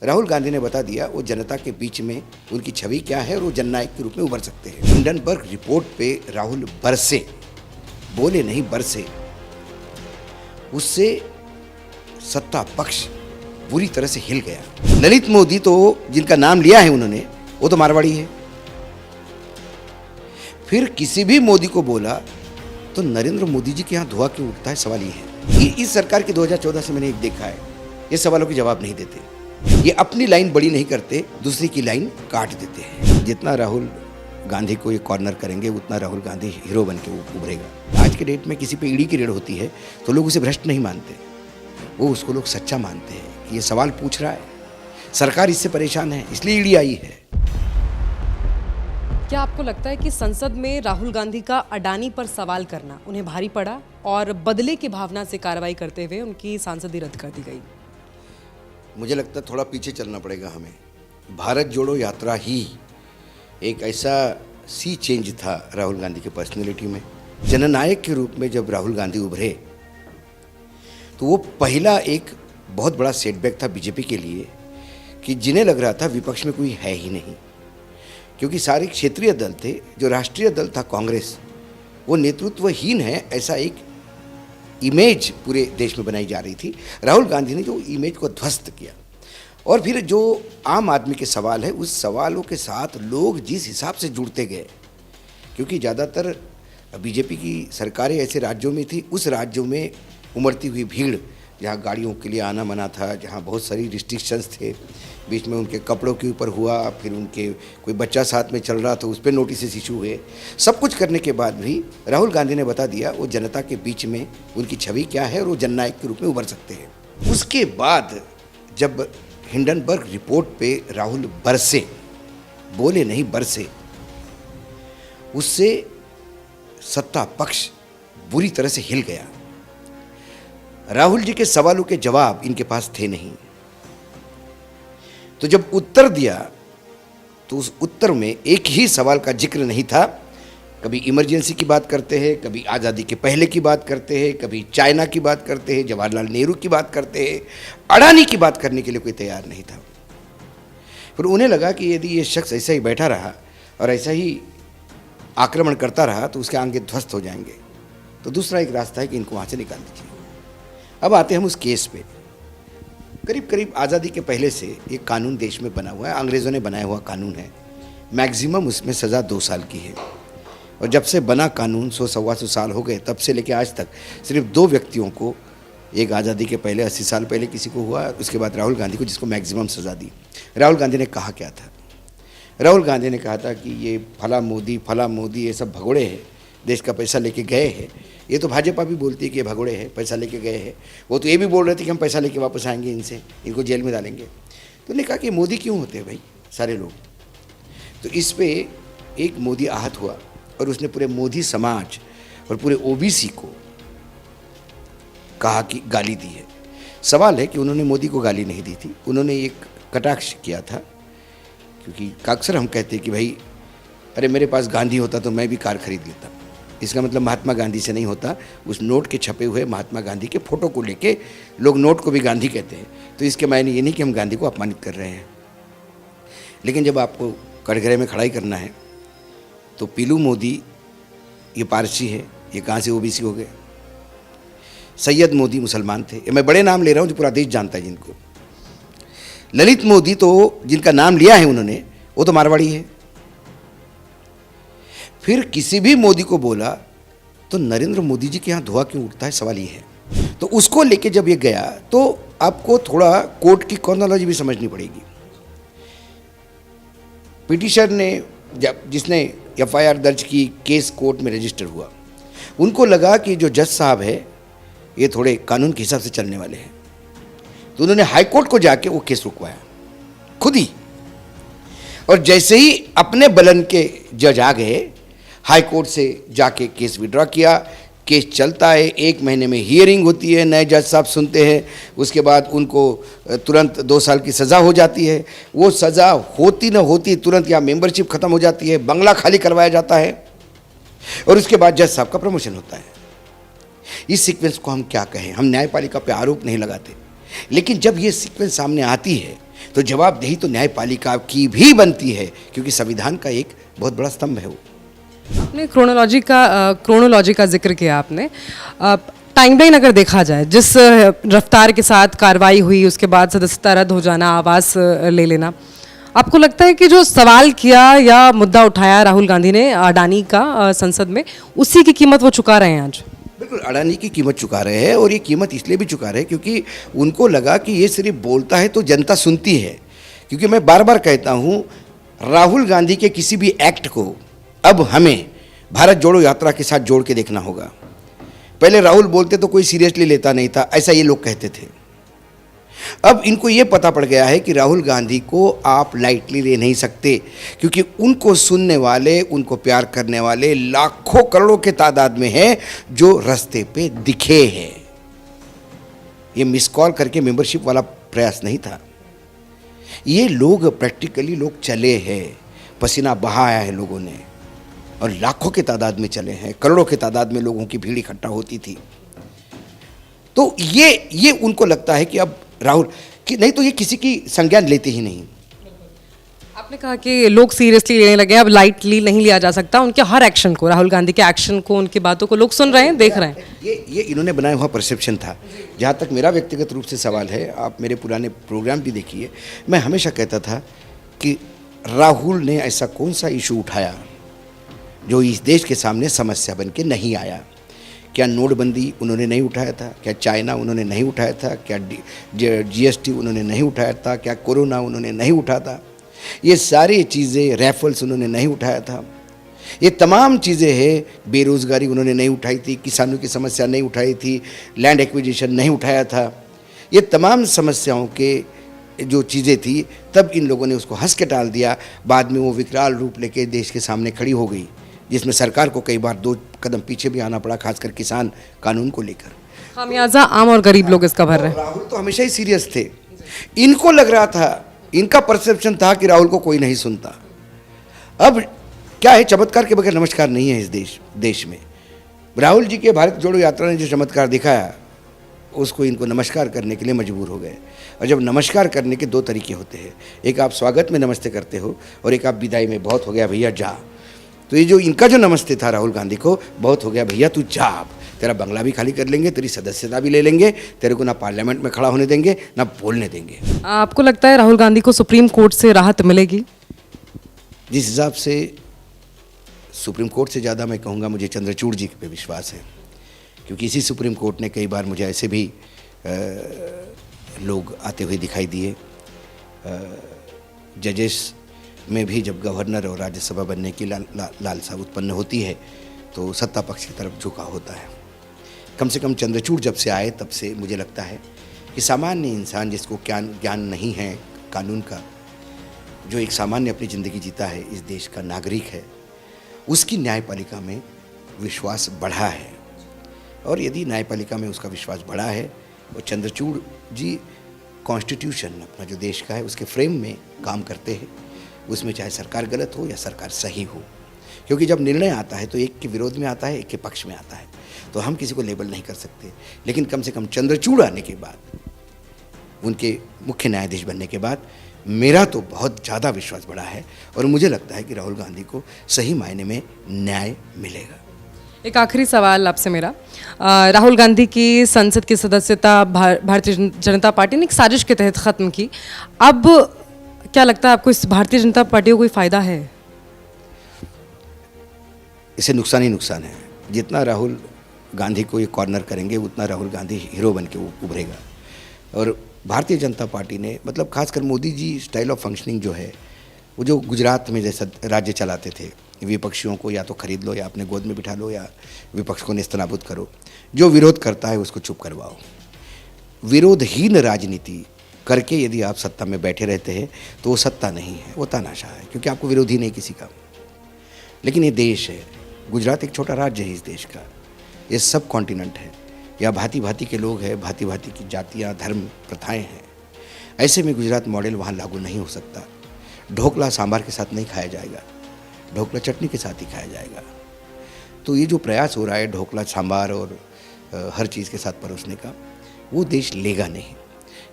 राहुल गांधी ने बता दिया वो जनता के बीच में उनकी छवि क्या है और वो जननायक के रूप में उभर सकते हैं। हिंडनबर्ग रिपोर्ट पे राहुल बरसे, बोले नहीं बरसे। उससे सत्ता पक्ष बुरी तरह से हिल गया। ललित मोदी तो जिनका नाम लिया है उन्होंने, वो तो मारवाड़ी है। फिर किसी भी मोदी को बोला तो नरेंद्र मोदी जी के यहाँ धुआं क्यों उठता है, सवाल ये है। इस सरकार के 2014 से मैंने एक देखा है, ये सवालों के जवाब नहीं देते। ये अपनी लाइन बड़ी नहीं करते, दूसरी की लाइन काट देते हैं। जितना राहुल गांधी को ये कॉर्नर करेंगे उतना राहुल गांधी हीरो बन के उभरेगा। आज के डेट में किसी पे ईडी की रेड होती है तो लोग उसे भ्रष्ट नहीं मानते, वो उसको लोग सच्चा मानते हैं कि ये सवाल पूछ रहा है, सरकार इससे परेशान है इसलिए ईडी आई है। क्या आपको लगता है कि संसद में राहुल गांधी का अडानी पर सवाल करना उन्हें भारी पड़ा और बदले की भावना से कार्रवाई करते हुए उनकी सांसदी रद्द कर दी गई? मुझे लगता है थोड़ा पीछे चलना पड़ेगा हमें। भारत जोड़ो यात्रा ही एक ऐसा सी चेंज था राहुल गांधी के पर्सनैलिटी में। जननायक के रूप में जब राहुल गांधी उभरे तो वो पहला एक बहुत बड़ा सेटबैक था बीजेपी के लिए कि जिन्हें लग रहा था विपक्ष में कोई है ही नहीं, क्योंकि सारे क्षेत्रीय दल थे। जो राष्ट्रीय दल था कांग्रेस, वो नेतृत्वहीन है ऐसा एक इमेज पूरे देश में बनाई जा रही थी। राहुल गांधी ने जो इमेज को ध्वस्त किया और फिर जो आम आदमी के सवाल है उस सवालों के साथ लोग जिस हिसाब से जुड़ते गए, क्योंकि ज़्यादातर बीजेपी की सरकारें ऐसे राज्यों में थी, उस राज्यों में उमड़ती हुई भीड़ जहाँ गाड़ियों के लिए आना मना था, जहाँ बहुत सारी रिस्ट्रिक्शंस थे, बीच में उनके कपड़ों के ऊपर हुआ, फिर उनके कोई बच्चा साथ में चल रहा था उस पर नोटिस इशू हुए। सब कुछ करने के बाद भी राहुल गांधी ने बता दिया वो जनता के बीच में उनकी छवि क्या है और वो जननायक के रूप में उभर सकते हैं। उसके बाद जब हिंडनबर्ग रिपोर्ट पे राहुल बरसे, बोले नहीं बरसे, उससे सत्ता पक्ष बुरी तरह से हिल गया। राहुल जी के सवालों के जवाब इनके पास थे नहीं, तो जब उत्तर दिया तो उस उत्तर में एक ही सवाल का जिक्र नहीं था। कभी इमरजेंसी की बात करते हैं, कभी आज़ादी के पहले की बात करते हैं, कभी चाइना की बात करते हैं, जवाहरलाल नेहरू की बात करते हैं, अडानी की बात करने के लिए कोई तैयार नहीं था। फिर उन्हें लगा कि यदि ये शख्स ऐसा ही बैठा रहा और ऐसा ही आक्रमण करता रहा तो उसके आगे ध्वस्त हो जाएंगे, तो दूसरा एक रास्ता है कि इनको वहाँ से निकाल दीजिए। अब आते हैं हम उस केस पे। करीब करीब आज़ादी के पहले से ये कानून देश में बना हुआ है, अंग्रेज़ों ने बनाया हुआ कानून है। मैक्सिमम उसमें सज़ा 2 साल की है और जब से बना कानून 100-125 साल हो गए, तब से लेकर आज तक सिर्फ 2 व्यक्तियों को, एक आज़ादी के पहले 80 साल पहले किसी को हुआ, उसके बाद राहुल गांधी को, जिसको मैक्सिमम सज़ा दी। राहुल गांधी ने कहा क्या था? राहुल गांधी ने कहा था कि ये फला मोदी ये सब भगोड़े हैं, देश का पैसा लेके गए हैं। ये तो भाजपा भी बोलती है कि ये भगोड़े हैं, पैसा लेके गए हैं। वो तो ये भी बोल रहे थे कि हम पैसा लेके वापस आएंगे, इनसे इनको जेल में डालेंगे। तो उन्होंने कहा कि मोदी क्यों होते हैं भाई सारे लोग? तो इस पे एक मोदी आहत हुआ और उसने पूरे मोदी समाज और पूरे ओबीसी को कहा कि गाली दी है। सवाल है कि उन्होंने मोदी को गाली नहीं दी थी, उन्होंने एक कटाक्ष किया था, क्योंकि अक्सर हम कहते हैं कि भाई अरे मेरे पास गांधी होता तो मैं भी कार खरीद लेता। इसका मतलब महात्मा गांधी से नहीं होता, उस नोट के छपे हुए महात्मा गांधी के फोटो को लेके लोग नोट को भी गांधी कहते हैं। तो इसके मायने ये नहीं कि हम गांधी को अपमानित कर रहे हैं। लेकिन जब आपको कटघरे में खड़ाई करना है तो पीलू मोदी ये पारसी है, ये कहाँ से ओबीसी हो गए? सैयद मोदी मुसलमान थे। मैं बड़े नाम ले रहा हूँ जो पूरा देश जानता है जिनको। ललित मोदी तो जिनका नाम लिया है उन्होंने, वो तो मारवाड़ी है। फिर किसी भी मोदी को बोला तो नरेंद्र मोदी जी के यहाँ धुआं क्यों उठता है, सवाल ये है। तो उसको लेके जब ये गया तो आपको थोड़ा कोर्ट की क्रोनोलॉजी भी समझनी पड़ेगी। पिटिशनर ने जिसने एफआईआर दर्ज की, केस कोर्ट में रजिस्टर हुआ, उनको लगा कि जो जज साहब है ये थोड़े कानून के हिसाब से चलने वाले हैं, तो उन्होंने हाई कोर्ट को जाके वो केस रुकवाया खुद ही। और जैसे ही अपने बलन के जज आ गए, हाई कोर्ट से जाके केस विड्रॉ किया। केस चलता है, 1 महीने में हियरिंग होती है, नए जज साहब सुनते हैं, उसके बाद उनको तुरंत 2 साल की सज़ा हो जाती है। वो सज़ा होती न होती तुरंत या मेंबरशिप ख़त्म हो जाती है, बंगला खाली करवाया जाता है और उसके बाद जज साहब का प्रमोशन होता है। इस सीक्वेंस को हम क्या कहें? हम न्यायपालिका पे आरोप नहीं लगाते, लेकिन जब ये सीक्वेंस सामने आती है तो जवाबदेही तो न्यायपालिका की भी बनती है, क्योंकि संविधान का एक बहुत बड़ा स्तंभ है वो। आपने क्रोनोलॉजी का जिक्र किया आपने। टाइमलाइन अगर देखा जाए, जिस रफ्तार के साथ कार्रवाई हुई, उसके बाद सदस्यता रद्द हो जाना, आवास ले लेना, आपको लगता है कि जो सवाल किया या मुद्दा उठाया राहुल गांधी ने अडानी का संसद में, उसी की कीमत वो चुका रहे हैं आज? बिल्कुल अडानी की कीमत चुका रहे हैं, और ये कीमत इसलिए भी चुका रहे हैं क्योंकि उनको लगा कि ये सिर्फ बोलता है तो जनता सुनती है। क्योंकि मैं बार बार कहता हूँ, राहुल गांधी के किसी भी एक्ट को अब हमें भारत जोड़ो यात्रा के साथ जोड़ के देखना होगा। पहले राहुल बोलते तो कोई सीरियसली लेता नहीं था, ऐसा ये लोग कहते थे। अब इनको ये पता पड़ गया है कि राहुल गांधी को आप लाइटली ले नहीं सकते, क्योंकि उनको सुनने वाले, उनको प्यार करने वाले लाखों करोड़ों के तादाद में हैं जो रास्ते पे दिखे हैं। ये मिस कॉल करके मेंबरशिप वाला प्रयास नहीं था, ये लोग प्रैक्टिकली लोग चले हैं, पसीना बहाया है लोगों ने, और लाखों के तादाद में चले हैं, करोड़ों के तादाद में लोगों की भीड़ इकट्ठा होती थी। तो ये उनको लगता है कि अब राहुल कि नहीं तो ये किसी की संज्ञान लेते ही नहीं। आपने कहा कि लोग सीरियसली लेने लगे, अब लाइटली नहीं लिया जा सकता उनके हर एक्शन को, राहुल गांधी के एक्शन को, उनकी बातों को लोग सुन रहे हैं, देख रहे हैं। ये इन्होंने बनाया हुआ परसेप्शन था। जहाँ तक मेरा व्यक्तिगत रूप से सवाल है, आप मेरे पुराने प्रोग्राम भी देखिए, मैं हमेशा कहता था कि राहुल ने ऐसा कौन सा इशू उठाया जो इस देश के सामने समस्या बन के नहीं आया। क्या नोटबंदी उन्होंने नहीं उठाया था? क्या चाइना उन्होंने नहीं उठाया था? क्या जीएसटी उन्होंने नहीं उठाया था? क्या कोरोना उन्होंने नहीं उठाया था? ये सारी चीज़ें, रैफल्स उन्होंने नहीं उठाया था। ये तमाम चीज़ें हैं, बेरोज़गारी उन्होंने नहीं उठाई थी, किसानों की समस्या नहीं उठाई थी, लैंड एक्विजिशन नहीं उठाया था। ये तमाम समस्याओं के जो चीज़ें थी, तब इन लोगों ने उसको हंस के टाल दिया। बाद में वो विकराल रूप लेके देश के सामने खड़ी हो गई, जिसमें सरकार को कई बार 2 कदम पीछे भी आना पड़ा, खासकर किसान कानून को लेकर। खामियाजा आम और गरीब लोग इसका भर रहे हैं। राहुल तो हमेशा ही सीरियस थे। इनको लग रहा था, इनका परसेप्शन था कि राहुल को कोई नहीं सुनता। अब क्या है, चमत्कार के बगैर नमस्कार नहीं है इस देश में। राहुल जी के भारत जोड़ो यात्रा ने जो चमत्कार दिखाया, उसको इनको नमस्कार करने के लिए मजबूर हो गए। और जब नमस्कार करने के 2 तरीके होते हैं, एक आप स्वागत में नमस्ते करते हो, और एक आप विदाई में, बहुत हो गया भैया जा। तो ये जो इनका जो नमस्ते था राहुल गांधी को, बहुत हो गया भैया तू जा, तेरा बंगला भी खाली कर लेंगे, तेरी सदस्यता भी ले लेंगे, तेरे को ना पार्लियामेंट में खड़ा होने देंगे, ना बोलने देंगे। आपको लगता है राहुल गांधी को सुप्रीम कोर्ट से राहत मिलेगी? जिस हिसाब से सुप्रीम कोर्ट से ज़्यादा मैं कहूँगा, मुझे चंद्रचूड़ जी पे विश्वास है, क्योंकि इसी सुप्रीम कोर्ट ने कई बार मुझे ऐसे भी लोग आते हुए दिखाई दिए। जजेस में भी जब गवर्नर और राज्यसभा बनने की लालसा उत्पन्न होती है, तो सत्ता पक्ष की तरफ झुका होता है। कम से कम चंद्रचूड़ जब से आए, तब से मुझे लगता है कि सामान्य इंसान जिसको ज्ञान नहीं है कानून का, जो एक सामान्य अपनी ज़िंदगी जीता है, इस देश का नागरिक है, उसकी न्यायपालिका में विश्वास बढ़ा है। और यदि न्यायपालिका में उसका विश्वास बढ़ा है, और चंद्रचूड़ जी कॉन्स्टिट्यूशन अपना जो देश का है उसके फ्रेम में काम करते हैं, उसमें चाहे सरकार गलत हो या सरकार सही हो, क्योंकि जब निर्णय आता है तो एक के विरोध में आता है, एक के पक्ष में आता है, तो हम किसी को लेबल नहीं कर सकते। लेकिन कम से कम चंद्रचूड़ आने के बाद, उनके मुख्य न्यायाधीश बनने के बाद, मेरा तो बहुत ज़्यादा विश्वास बढ़ा है, और मुझे लगता है कि राहुल गांधी को सही मायने में न्याय मिलेगा। एक आखिरी सवाल आपसे मेरा, राहुल गांधी की संसद की सदस्यता भारतीय जनता पार्टी ने एक साजिश के तहत ख़त्म की। अब क्या लगता है आपको, इस भारतीय जनता पार्टी को कोई फ़ायदा है? इससे नुकसान ही नुकसान है। जितना राहुल गांधी को ये कॉर्नर करेंगे, उतना राहुल गांधी हीरो बन के उभरेगा। और भारतीय जनता पार्टी ने, मतलब खासकर Modi ji style of functioning जो है, वो जो गुजरात में जैसा राज्य चलाते थे, विपक्षियों को या तो खरीद लो या अपने गोद में बिठा लो या विपक्ष को नेस्तनाबूद करो, जो विरोध करता है उसको चुप करवाओ। विरोधहीन राजनीति करके यदि आप सत्ता में बैठे रहते हैं तो वो सत्ता नहीं है, वो तानाशाह है, क्योंकि आपको विरोधी नहीं किसी का। लेकिन ये देश है, गुजरात एक छोटा राज्य है इस देश का, ये सब कॉन्टिनेंट है, या भांति भांति के लोग हैं, भांति भांति की जातियाँ, धर्म, प्रथाएं हैं। ऐसे में गुजरात मॉडल वहाँ लागू नहीं हो सकता। ढोकला सांभर के साथ नहीं खाया जाएगा, ढोकला चटनी के साथ ही खाया जाएगा। तो ये जो प्रयास हो रहा है ढोकला सांभर और हर चीज़ के साथ परोसने का, वो देश लेगा नहीं।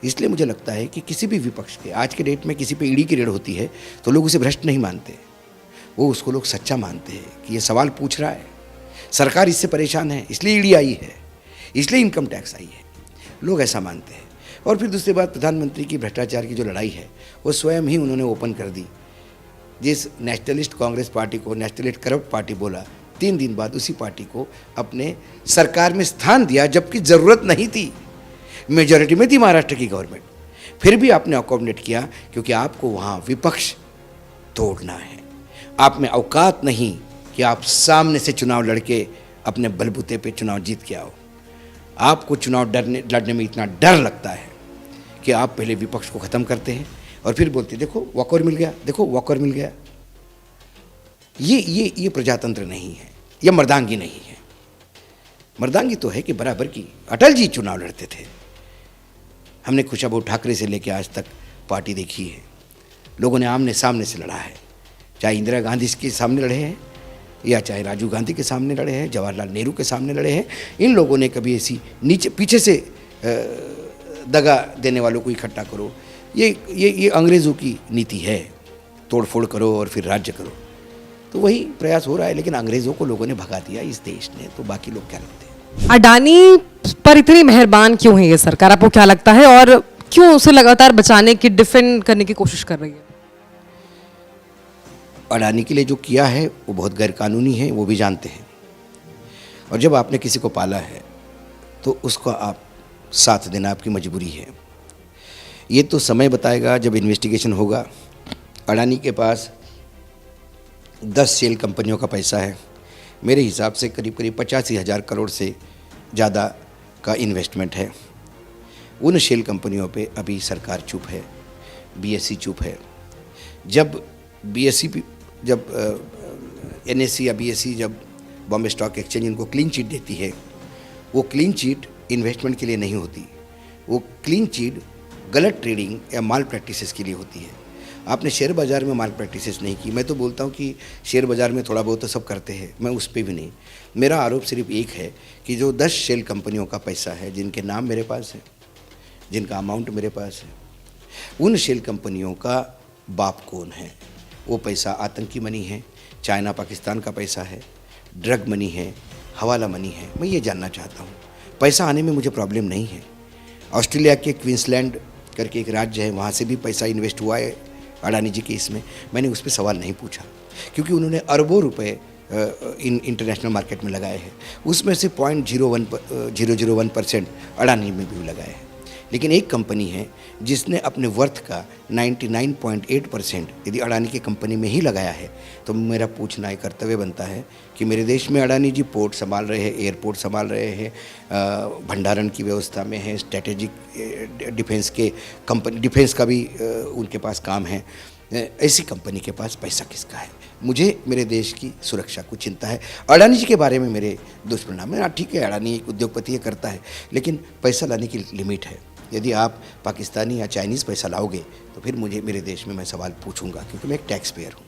इसलिए मुझे लगता है कि किसी भी विपक्ष के आज के डेट में किसी पे ईडी की रेड होती है तो लोग उसे भ्रष्ट नहीं मानते, वो उसको लोग सच्चा मानते हैं कि ये सवाल पूछ रहा है, सरकार इससे परेशान है इसलिए ईडी आई है, इसलिए इनकम टैक्स आई है, लोग ऐसा मानते हैं। और फिर दूसरी बात, प्रधानमंत्री की भ्रष्टाचार की जो लड़ाई है वो स्वयं ही उन्होंने ओपन कर दी। जिस नेशनलिस्ट कांग्रेस पार्टी को नेशनलिस्ट करप्ट पार्टी बोला, 3 दिन बाद उसी पार्टी को अपने सरकार में स्थान दिया, जबकि ज़रूरत नहीं थी, मेजॉरिटी में थी महाराष्ट्र की गवर्नमेंट, फिर भी आपने अकोमोडेट किया क्योंकि आपको वहाँ विपक्ष तोड़ना है। आप में औकात नहीं कि आप सामने से चुनाव लड़के अपने बलबूते पे चुनाव जीत के आओ। आपको चुनाव लड़ने में इतना डर लगता है कि आप पहले विपक्ष को ख़त्म करते हैं और फिर बोलते देखो वॉकओवर मिल गया, देखो वॉकओवर मिल गया। ये प्रजातंत्र नहीं है, ये मर्दांगी नहीं है। मर्दांगी तो है कि बराबर की अटल जी चुनाव लड़ते थे, हमने खुशबू ठाकरे से लेकर आज तक पार्टी देखी है, लोगों ने आमने सामने से लड़ा है, चाहे इंदिरा गांधी के सामने लड़े हैं या चाहे राजीव गांधी के सामने लड़े हैं, जवाहरलाल नेहरू के सामने लड़े हैं। इन लोगों ने कभी ऐसी नीचे पीछे से दगा देने वालों को इकट्ठा करो, ये अंग्रेज़ों की नीति है, तोड़फोड़ करो और फिर राज्य करो। तो वही प्रयास हो रहा है, लेकिन अंग्रेज़ों को लोगों ने भगा दिया इस देश ने, तो बाकी लोग क्या लगते हैं? अडानी पर इतनी मेहरबान क्यों है ये सरकार, आपको क्या लगता है, और क्यों उसे लगातार बचाने की, डिफेंड करने की कोशिश कर रही है? अडानी के लिए जो किया है वो बहुत गैरकानूनी है, वो भी जानते हैं। और जब आपने किसी को पाला है तो उसको आप साथ देना आपकी मजबूरी है। ये तो समय बताएगा जब इन्वेस्टिगेशन होगा। अडानी के पास 10 शेल कंपनियों का पैसा है, मेरे हिसाब से करीब 85,000 करोड़ से ज़्यादा का इन्वेस्टमेंट है। उन शेल कंपनियों पे अभी सरकार चुप है, बीएसई चुप है। जब एनएससी या बीएसई, जब बॉम्बे स्टॉक एक्सचेंज इनको क्लीन चिट देती है, वो क्लीन चिट इन्वेस्टमेंट के लिए नहीं होती, वो क्लीन चिट गलत ट्रेडिंग या माल प्रैक्टिसेस के लिए होती है। आपने शेयर बाज़ार में माल प्रैक्टिसेस नहीं की। मैं तो बोलता हूँ कि शेयर बाज़ार में थोड़ा बहुत तो सब करते हैं, मैं उस पर भी नहीं। मेरा आरोप सिर्फ एक है कि जो 10 शेल कंपनियों का पैसा है, जिनके नाम मेरे पास है, जिनका अमाउंट मेरे पास है, उन शेल कंपनियों का बाप कौन है? वो पैसा आतंकी मनी है, चाइना पाकिस्तान का पैसा है, ड्रग मनी है, हवाला मनी है। मैं ये जानना चाहता हूँ। पैसा आने में मुझे प्रॉब्लम नहीं है। ऑस्ट्रेलिया के क्वींसलैंड करके एक राज्य है, वहाँ से भी पैसा इन्वेस्ट हुआ है अडानी जी के इसमें। मैंने उस पर सवाल नहीं पूछा क्योंकि उन्होंने अरबों रुपए इंटरनेशनल मार्केट में लगाए हैं, उसमें से 0.001% अडानी में भी लगाए हैं। लेकिन एक कंपनी है जिसने अपने वर्थ का 99.8% यदि अडानी की कंपनी में ही लगाया है, तो मेरा पूछना एक कर्तव्य बनता है कि मेरे देश में अडानी जी पोर्ट संभाल रहे हैं, एयरपोर्ट संभाल रहे हैं, भंडारण की व्यवस्था में है, स्ट्रेटेजिक डिफेंस का भी उनके पास काम है। ऐसी कंपनी के पास पैसा किसका है? मुझे मेरे देश की सुरक्षा को चिंता है। अडानी जी के बारे में मेरे दुष्परिणाम है। ठीक है, अडानी एक उद्योगपति है, करता है, लेकिन पैसा लाने की लिमिट है। यदि आप पाकिस्तानी या चाइनीज़ पैसा लाओगे तो फिर मेरे देश में मैं सवाल पूछूंगा, क्योंकि मैं एक टैक्स पेयर हूँ।